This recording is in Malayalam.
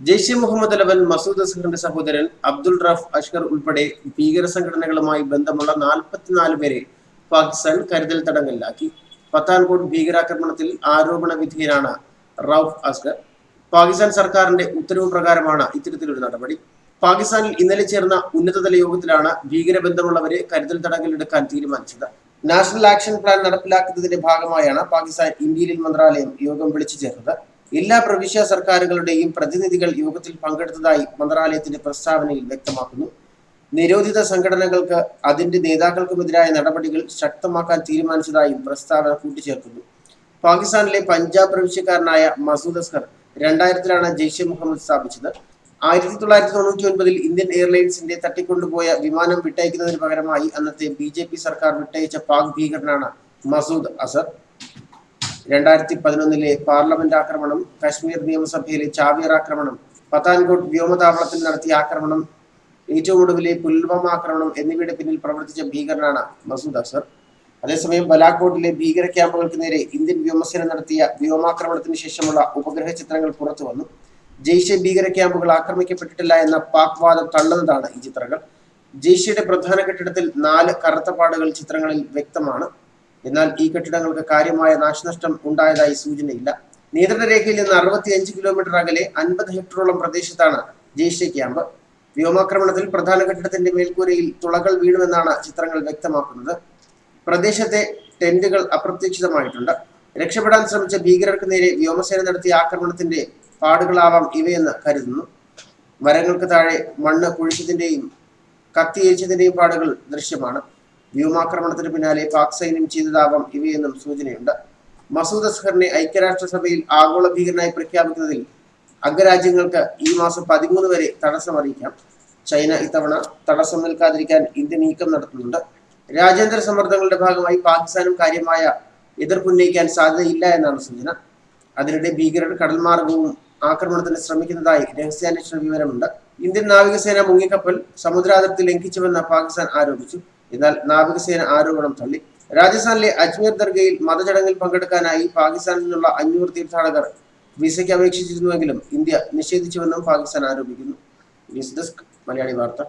ജെയ്ഷെ മുഹമ്മദ് തലവൻ മസൂദ് അസ്ഹറിന്റെ സഹോദരൻ അബ്ദുൾ റഫ് അഷ്കർ ഉൾപ്പെടെ ഭീകര സംഘടനകളുമായി ബന്ധമുള്ള 44 പേരെ പാകിസ്ഥാൻ കരുതൽ തടങ്കലിലാക്കി. പത്താൻകോട്ട് ഭീകരാക്രമണത്തിൽ ആരോപണ വിധേയനാണ് റൌഫ് അസ്കർ. പാകിസ്ഥാൻ സർക്കാരിന്റെ ഉത്തരവ് പ്രകാരമാണ് ഇത്തരത്തിലൊരു നടപടി. പാകിസ്ഥാനിൽ ഇന്നലെ ചേർന്ന ഉന്നതതല യോഗത്തിലാണ് ഭീകരബന്ധമുള്ളവരെ കരുതൽ തടങ്കലിലെടുക്കാൻ തീരുമാനിച്ചത്. നാഷണൽ ആക്ഷൻ പ്ലാൻ നടപ്പിലാക്കുന്നതിന്റെ ഭാഗമായാണ് പാകിസ്ഥാൻ ഇന്റീരിയർ മന്ത്രാലയം യോഗം വിളിച്ചു ചേർത്തത്. എല്ലാ പ്രവിശ്യ സർക്കാരുകളുടെയും പ്രതിനിധികൾ യോഗത്തിൽ പങ്കെടുത്തതായി മന്ത്രാലയത്തിന്റെ പ്രസ്താവനയിൽ വ്യക്തമാക്കുന്നു. നിരോധിത സംഘടനകൾക്ക് അതിന്റെ നേതാക്കൾക്കുമെതിരായ നടപടികൾ ശക്തമാക്കാൻ തീരുമാനിച്ചതായും പ്രസ്താവന കൂട്ടിച്ചേർക്കുന്നു. പാകിസ്ഥാനിലെ പഞ്ചാബ് പ്രവിശ്യക്കാരനായ മസൂദ് അസ്ഹർ 2000-ലാണ് ജെയ്ഷെ മുഹമ്മദ് സ്ഥാപിച്ചത്. 1999-ൽ ഇന്ത്യൻ എയർലൈൻസിന്റെ തട്ടിക്കൊണ്ടുപോയ വിമാനം വിട്ടയക്കുന്നതിന് പകരമായി അന്നത്തെ BJP സർക്കാർ വിട്ടയച്ച പാക് ഭീകരനാണ് മസൂദ് അസ്ഹർ. 2011-ലെ പാർലമെന്റ് ആക്രമണം, കശ്മീർ നിയമസഭയിലെ ചാവേർ ആക്രമണം, പത്താൻകോട്ട് വ്യോമതാവളത്തിൽ നടത്തിയ ആക്രമണം, ഏറ്റവും ഒടുവിലെ പുൽവാമ ആക്രമണം എന്നിവയുടെ പിന്നിൽ പ്രവർത്തിച്ച ഭീകരനാണ് മസൂദ് അസ്ഹർ. അതേസമയം ബലാക്കോട്ടിലെ ഭീകര ക്യാമ്പുകൾക്ക് നേരെ ഇന്ത്യൻ വ്യോമസേന നടത്തിയ വ്യോമാക്രമണത്തിന് ശേഷമുള്ള ഉപഗ്രഹ ചിത്രങ്ങൾ പുറത്തു വന്നു. ജെയ്ഷെ ഭീകര ക്യാമ്പുകൾ ആക്രമിക്കപ്പെട്ടിട്ടില്ല എന്ന പാക് വാദം തള്ളുന്നതാണ് ഈ ചിത്രങ്ങൾ. ജെയ്ഷെയുടെ പ്രധാന കെട്ടിടത്തിൽ 4 കറുത്ത പാടുകൾ ചിത്രങ്ങളിൽ വ്യക്തമാണ്. എന്നാൽ ഈ കെട്ടിടങ്ങൾക്ക് കാര്യമായ നാശനഷ്ടം ഉണ്ടായതായി സൂചനയില്ല. നിയന്ത്രണ രേഖയിൽ നിന്ന് 65 കിലോമീറ്റർ അകലെ 50 ഹെക്ടറോളം പ്രദേശത്താണ് ജെയ്ഷെ ക്യാമ്പ്. വ്യോമാക്രമണത്തിൽ പ്രധാന കെട്ടിടത്തിന്റെ മേൽക്കൂരയിൽ തുളകൾ വീണുവെന്നാണ് ചിത്രങ്ങൾ വ്യക്തമാക്കുന്നത്. പ്രദേശത്തെ ടെന്റുകൾ അപ്രത്യക്ഷിതമായിട്ടുണ്ട്. രക്ഷപ്പെടാൻ ശ്രമിച്ച ഭീകരർക്ക് നേരെ വ്യോമസേന നടത്തിയ ആക്രമണത്തിന്റെ പാടുകളാവാം ഇവയെന്ന് കരുതുന്നു. മരങ്ങൾക്ക് താഴെ മണ്ണ് കുഴിച്ചതിന്റെയും കത്തിയേച്ചതിന്റെയും പാടുകൾ ദൃശ്യമാണ്. വ്യോമാക്രമണത്തിന് പിന്നാലെ പാക് സൈന്യം ചെയ്തതാവാം ഇവയെന്നും സൂചനയുണ്ട്. മസൂദ് അസ്ഹറിനെ ഐക്യരാഷ്ട്രസഭയിൽ ആഗോള ഭീകരനായി പ്രഖ്യാപിക്കുന്നതിൽ അംഗരാജ്യങ്ങൾക്ക് ഈ മാസം 13 വരെ തടസ്സം അറിയിക്കാം. ചൈന ഇത്തവണ തടസ്സം നിൽക്കാതിരിക്കാൻ ഇന്ത്യ നീക്കം നടത്തുന്നുണ്ട്. രാജ്യാന്തര സമ്മർദ്ദങ്ങളുടെ ഭാഗമായി പാകിസ്ഥാനും കാര്യമായ എതിർപ്പുന്നയിക്കാൻ സാധ്യതയില്ല എന്നാണ് സൂചന. അതിനിടെ ഭീകരർ കടൽമാർഗവും ആക്രമണത്തിന് ശ്രമിക്കുന്നതായി രഹസ്യാന്വേഷണ വിവരമുണ്ട്. ഇന്ത്യൻ നാവികസേന മുങ്ങിക്കപ്പൽ സമുദ്രാതിർത്തി ലംഘിച്ചുവെന്ന് പാകിസ്ഥാൻ ആരോപിച്ചു. എന്നാൽ നാവികസേന ആരോപണം തള്ളി. രാജസ്ഥാനിലെ അജ്മീർ ദർഗയിൽ മതചടങ്ങിൽ പങ്കെടുക്കാനായി പാകിസ്ഥാനിൽ നിന്നുള്ള 500 തീർത്ഥാടകർ വിസയ്ക്ക് അപേക്ഷിച്ചിരുന്നുവെങ്കിലും ഇന്ത്യ നിഷേധിച്ചുവെന്നും പാകിസ്ഥാൻ ആരോപിക്കുന്നു. ന്യൂസ് ഡെസ്ക് മലയാളി വാർത്ത.